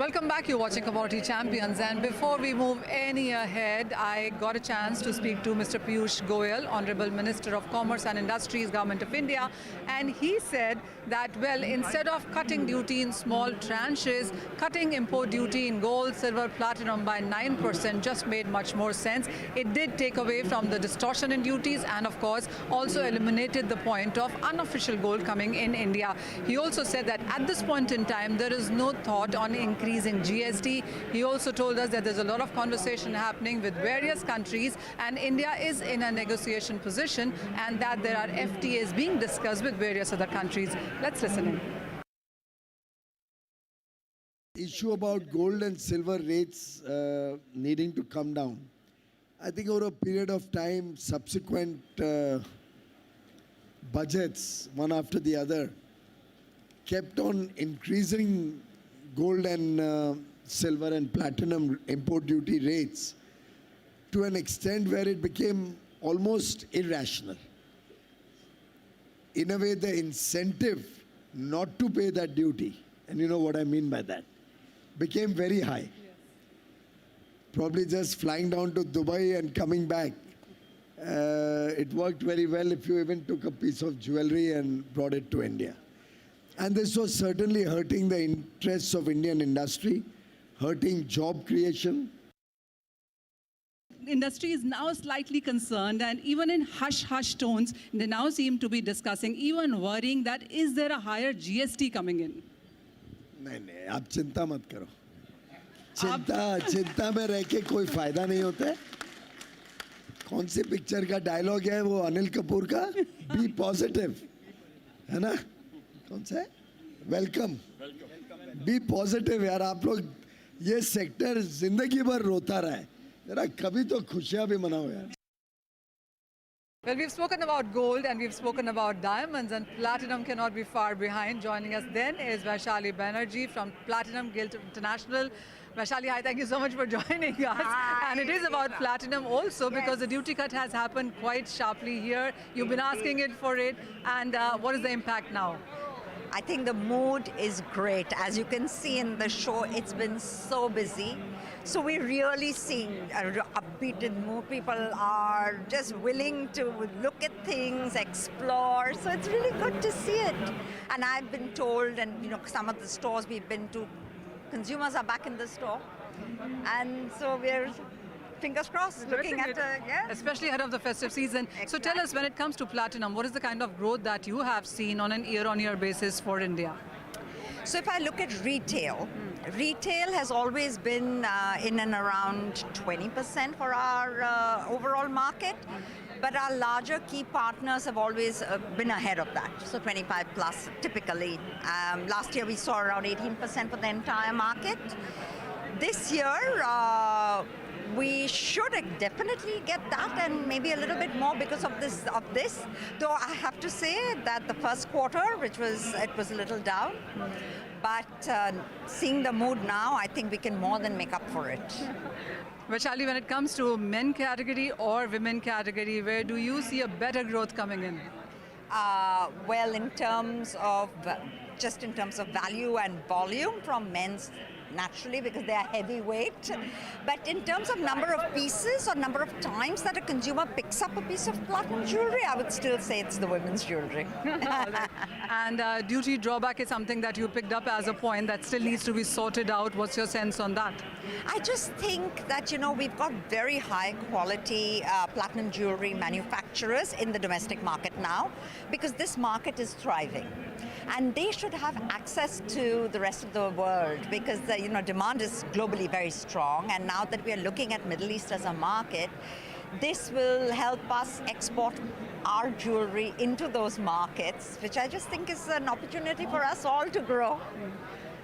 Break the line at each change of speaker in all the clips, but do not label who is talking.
Welcome back. You're watching Commodity Champions, and before we move any ahead, I got a chance to speak to Mr. Piyush Goyal, Honorable Minister of Commerce and Industries, Government of India, and he said that, well, instead of cutting duty in small tranches, cutting import duty in gold, silver, platinum by 9% just made much more sense. It did take away from the distortion in duties and, of course, also eliminated the point of unofficial gold coming in India. He also said that at this point in time, there is no thought on increasing GST. He also told us that there's a lot of conversation happening with various countries, and India is in a negotiation position, and that there are FTAs being discussed with various other countries. Let's listen in.
Issue about gold and silver rates needing to come down. I think over a period of time, subsequent budgets, one after the other, kept on increasing gold and silver and platinum import duty rates to an extent where it became almost irrational. In a way, the incentive not to pay that duty, and you know what I mean by that, became very high. Yes. Probably just flying down to Dubai and coming back. It worked very well if you even took a piece of jewelry and brought it to India. And this was certainly hurting the interests of Indian industry, hurting job creation.
Industry is now slightly concerned, and even in hush-hush tones, they now seem to be discussing, even worrying that is there a higher GST coming in?
नहीं, आप चिंता मत करो. चिंता में रह के कोई फायदा नहीं होता है. कौन सी पिक्चर का डायलॉग है वो अनिल कपूर का? Be positive, है ना? कौन सा है? वेलकम. बी पॉजिटिव यार. आप लोग ये सेक्टर जिंदगी भर रोता रहा है, जरा कभी तो खुशियां भी मनाओ यार.
Well, we've spoken about gold and we've spoken about diamonds, and platinum cannot be far behind. Joining us then is Vaishali Banerjee from Platinum Guild International. Vaishali, hi, thank you so much for joining us. Hi. And it is about platinum also, because the duty cut has happened quite sharply here. You've been asking it for it, and what is the impact now?
I think the mood is great. As you can see in the show, it's been so busy. So we're really seeing a upbeat mood. People are just willing to look at things, explore. So it's really good to see it. And I've been told, and you know, some of the stores we've been to, consumers are back in the store. And so we're fingers crossed, looking at
especially ahead of the festive season.
Exactly.
So tell us, when it comes to platinum, what is the kind of growth that you have seen on an year-on-year basis for India?
So if I look at retail, retail has always been in and around 20% for our overall market. But our larger key partners have always been ahead of that, so 25 plus typically. Last year we saw around 18% for the entire market. This year, we should definitely get that, and maybe a little bit more because of this. Though I have to say that the first quarter, it was a little down, but seeing the mood now, I think we can more than make up for it.
Vaishali, when it comes to men category or women category, where do you see a better growth coming in?
Well, in terms of value and volume from men's, naturally, because they are heavyweight. But in terms of number of pieces or number of times that a consumer picks up a piece of platinum jewelry, I would still say it's the women's jewelry.
And duty drawback is something that you picked up as a point that still needs to be sorted out. What's your sense on that?
I just think that, you know, we've got very high quality platinum jewelry manufacturers in the domestic market now, because this market is thriving. And they should have access to the rest of the world, because the demand is globally very strong. And now that we are looking at Middle East as a market, this will help us export our jewelry into those markets, which I just think is an opportunity for us all to grow.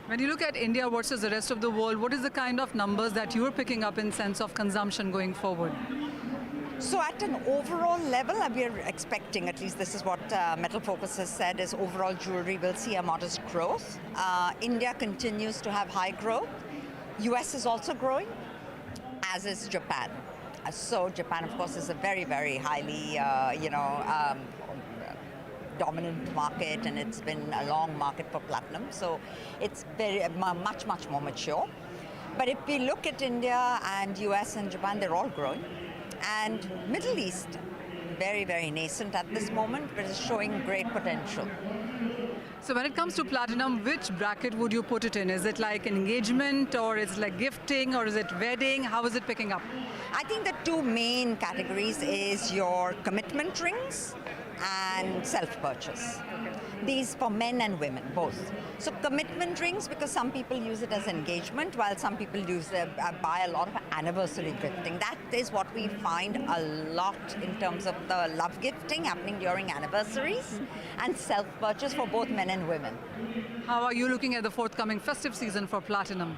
When you look at India versus the rest of the world, what is the kind of numbers that you're picking up in sense of consumption going forward?
So at an overall level, we are expecting, at least this is what Metal Focus has said, is overall jewelry will see a modest growth. India continues to have high growth. US is also growing, as is Japan. So Japan, of course, is a very, very highly, dominant market, and it's been a long market for platinum. So it's very much more mature. But if we look at India and US and Japan, they're all growing. And Middle East, very, very nascent at this moment, but is showing great potential.
So when it comes to platinum, which bracket would you put it in? Is it like an engagement, or is it like gifting, or is it wedding? How is it picking up?
I think the two main categories is your commitment rings and self-purchase. These for men and women, both. So commitment rings, because some people use it as engagement, while some people buy a lot of anniversary gifting. That is what we find a lot in terms of the love gifting happening during anniversaries, and self-purchase for both men and women.
How are you looking at the forthcoming festive season for platinum?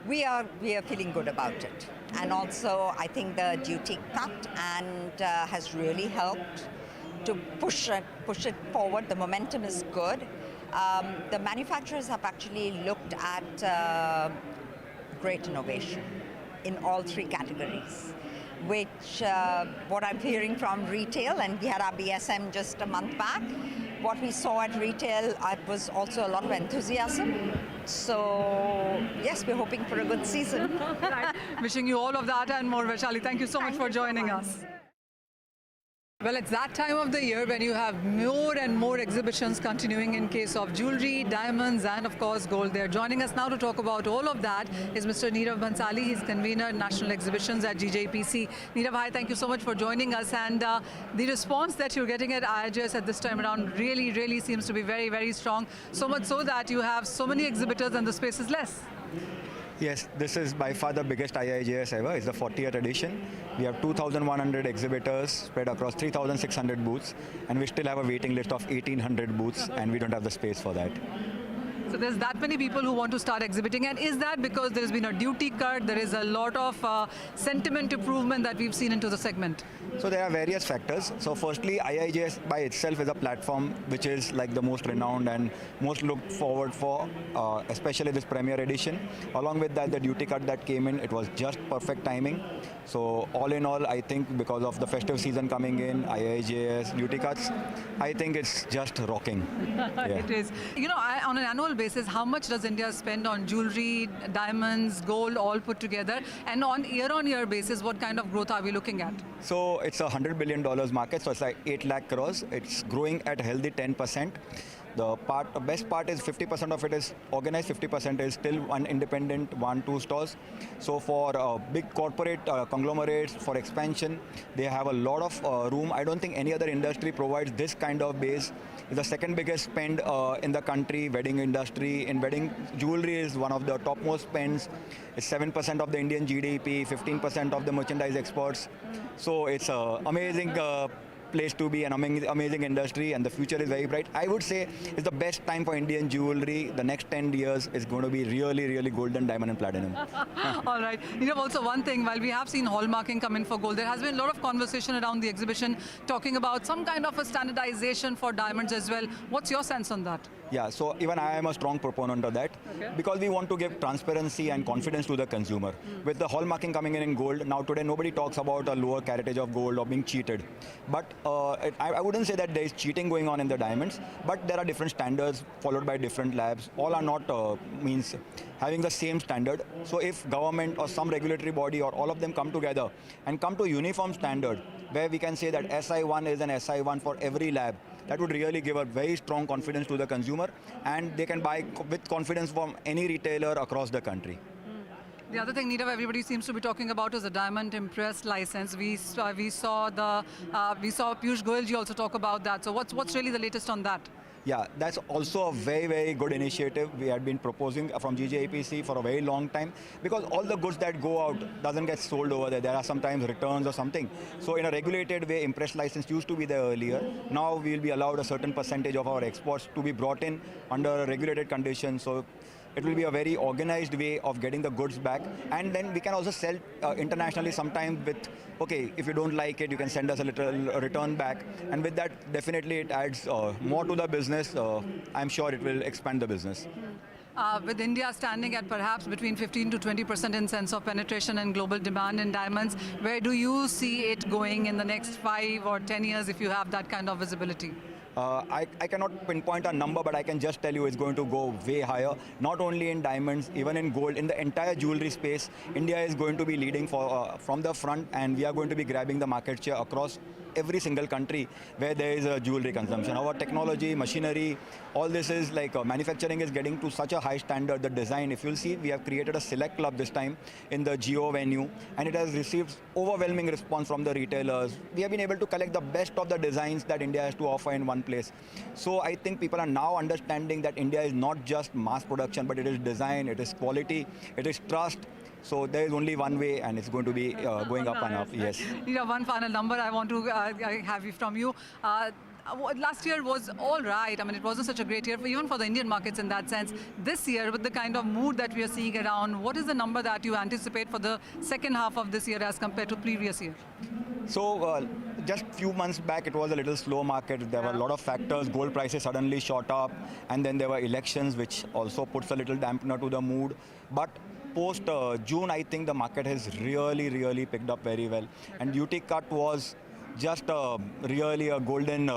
We are feeling good about it. And also, I think the duty cut has really helped to push it forward. The momentum is good. The manufacturers have actually looked at great innovation in all three categories, which what I'm hearing from retail, and we had our BSM just a month back, what we saw at retail was also a lot of enthusiasm. So yes, we're hoping for a good season.
Right. Wishing you all of that and more, Vaishali. Thank you so much for joining us. Well, it's that time of the year when you have more and more exhibitions continuing in case of jewelry, diamonds, and of course gold. They're joining us now to talk about all of that is Mr. Nirav Bhansali. He's convener national exhibitions at GJPC. Nirav, hi, thank you so much for joining us. And the response that you're getting at IIJS at this time around really seems to be very, very strong. So much so that you have so many exhibitors and the space is less.
Yes, this is by far the biggest IIJS ever. It's the 40th edition. We have 2,100 exhibitors spread across 3,600 booths, and we still have a waiting list of 1,800 booths, and we don't have the space for that.
So there's that many people who want to start exhibiting, and is that because there's been a duty cut, there is a lot of sentiment improvement that we've seen into the segment?
So there are various factors. So firstly, IIJS by itself is a platform which is like the most renowned and most looked forward for, especially this premier edition. Along with that, the duty cut that came in, it was just perfect timing. So all in all, I think because of the festive season coming in, IIJS, duty cuts, I think it's just rocking. Yeah.
It is. You know, on an annual basis, how much does India spend on jewelry, diamonds, gold, all put together? And on year basis, what kind of growth are we looking at?
So it's a $100 billion market, so it's like 8 lakh crores. It's growing at a healthy 10%. The best part is 50% of it is organized, 50% is still one independent, 1-2 stores. So for big corporate conglomerates, for expansion, they have a lot of room. I don't think any other industry provides this kind of base. It's the second biggest spend in the country, wedding industry. In wedding, jewelry is one of the topmost spends. It's 7% of the Indian GDP, 15% of the merchandise exports. So it's an amazing place to be, an amazing industry, and the future is very bright. I would say it's the best time for Indian jewelry. The next 10 years is going to be really golden, diamond and platinum.
All right. You know, also one thing, while we have seen hallmarking come in for gold, there has been a lot of conversation around the exhibition talking about some kind of a standardization for diamonds as well. What's your sense on that?
Yeah, so even I am a strong proponent of that, because we want to give transparency and confidence to the consumer. With the hallmarking coming in gold, now today nobody talks about a lower caratage of gold or being cheated. But I wouldn't say that there is cheating going on in the diamonds, but there are different standards followed by different labs. All are not means having the same standard. So if government or some regulatory body or all of them come together and come to a uniform standard, where we can say that SI1 is an SI1 for every lab, that would really give a very strong confidence to the consumer, and they can buy with confidence from any retailer across the country.
The other thing, Nirav, everybody seems to be talking about is the Diamond Impress license. We saw Piyush Goyal ji also talk about that. So what's really the latest on that?
Yeah, that's also a very good initiative we had been proposing from GJPC for a very long time, because all the goods that go out doesn't get sold over there. There are sometimes returns or something. So in a regulated way, Impress license used to be there earlier. Now we will be allowed a certain percentage of our exports to be brought in under regulated conditions. So it will be a very organized way of getting the goods back, and then we can also sell internationally sometimes with, okay, if you don't like it, you can send us a little return back, and with that definitely it adds more to the business. I'm sure it will expand the business.
With India standing at perhaps between 15 to 20% in sense of penetration and global demand in diamonds, where do you see it going in the next 5 or 10 years if you have that kind of visibility?
I cannot pinpoint a number, but I can just tell you it's going to go way higher. Not only in diamonds, even in gold, in the entire jewelry space, India is going to be leading from the front, and we are going to be grabbing the market share across every single country where there is a jewelry consumption. Our technology, machinery, all this is like manufacturing is getting to such a high standard. The design, if you'll see, we have created a select club this time in the Geo venue, and it has received overwhelming response from the retailers. We have been able to collect the best of the designs that India has to offer in one place. So I think people are now understanding that India is not just mass production, but it is design, it is quality, it is trust. So there is only one way, and it's going to be going up and up. Yes.
One final number I want to have from you. Last year was all right. I mean, it wasn't such a great year, even for the Indian markets in that sense. This year, with the kind of mood that we are seeing around, what is the number that you anticipate for the second half of this year as compared to previous year?
So just few months back, it was a little slow market. There were a lot of factors. Gold prices suddenly shot up, and then there were elections, which also puts a little dampener to the mood. But post June, I think the market has really picked up very well. And duty cut was just really a golden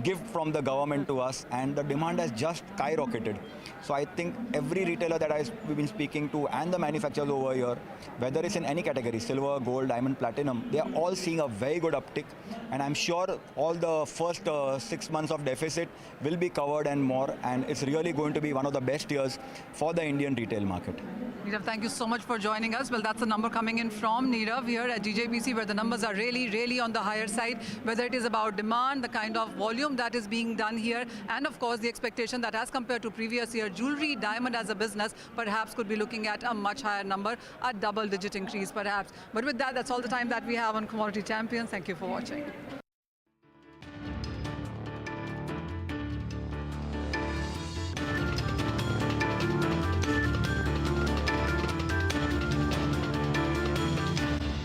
gift from the government to us, and the demand has just skyrocketed. So I think every retailer that we've been speaking to and the manufacturers over here, whether it's in any category, silver, gold, diamond, platinum, they are all seeing a very good uptick. And I'm sure all the first 6 months of deficit will be covered and more, and it's really going to be one of the best years for the Indian retail market.
Nirav, thank you so much for joining us. Well, that's the number coming in from Nirav here at GJBC, where the numbers are really on the higher side, whether it is about demand, the kind of volume that is being done here, and of course the expectation that as compared to previous year, jewelry, diamond as a business perhaps could be looking at a much higher number, a double-digit increase perhaps. But with that, that's all the time that we have on Commodity Champions. Thank you for watching.